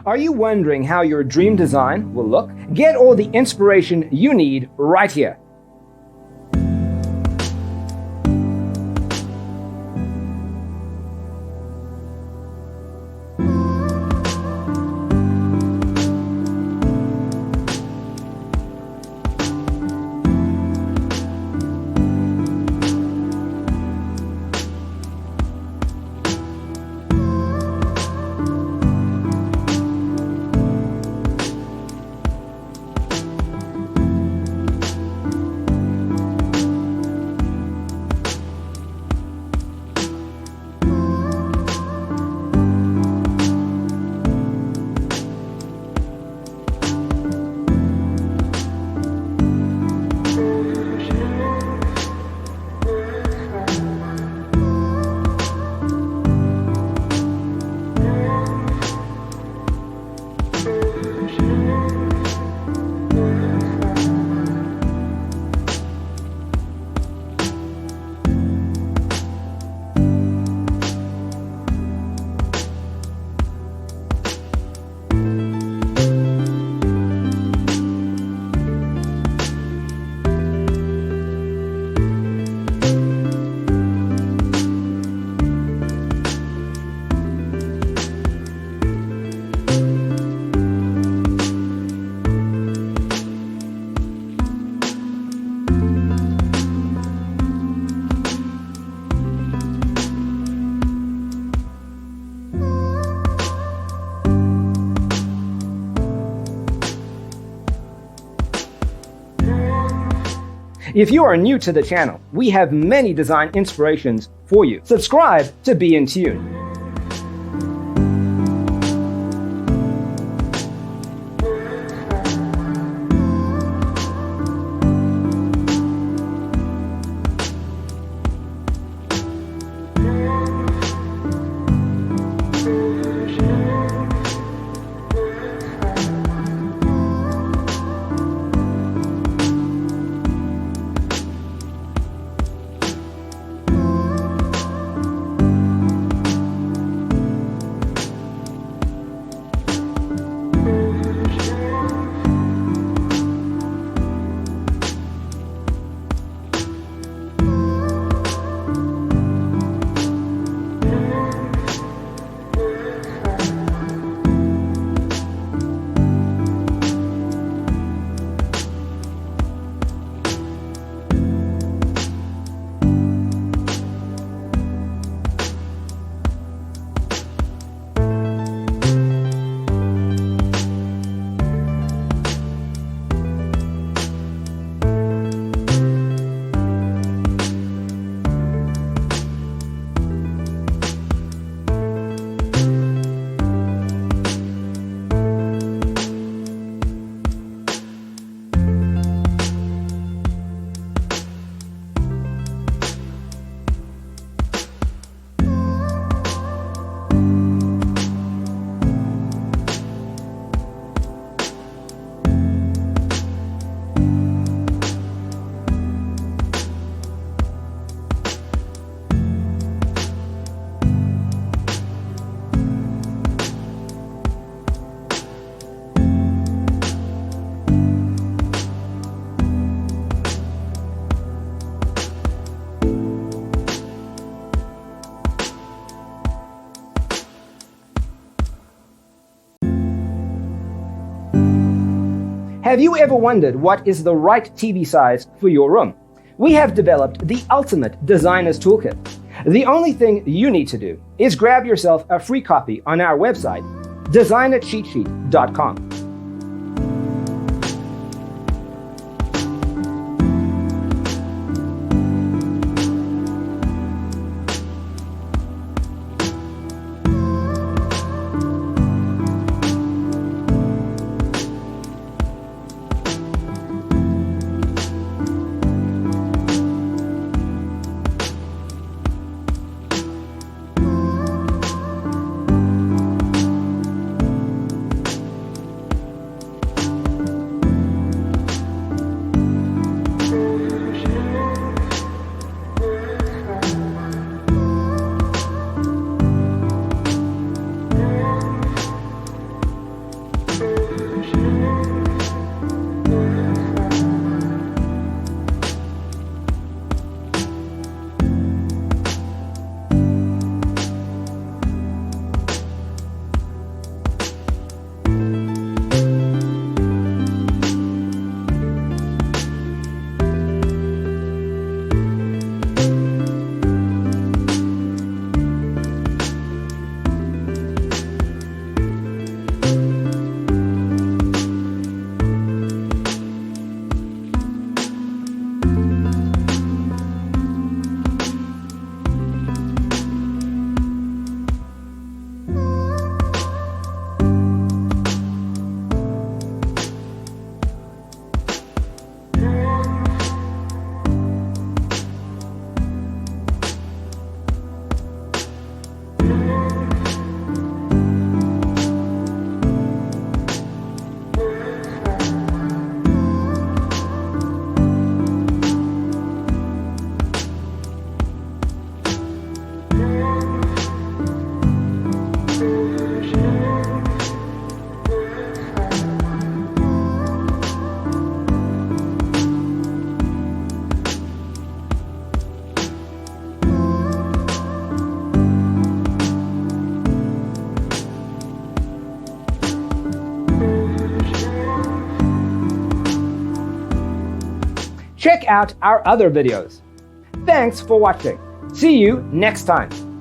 Are you wondering how your dream design will look? Get all the inspiration you need right here. If you are new to the channel, we have many design inspirations for you. Subscribe to be in tune. Have you ever wondered what is the right TV size for your room? We have developed the ultimate designer's toolkit. The only thing you need to do is grab yourself a free copy on our website, designercheatsheet.com. check out our other videos. Thanks for watching. See you next time.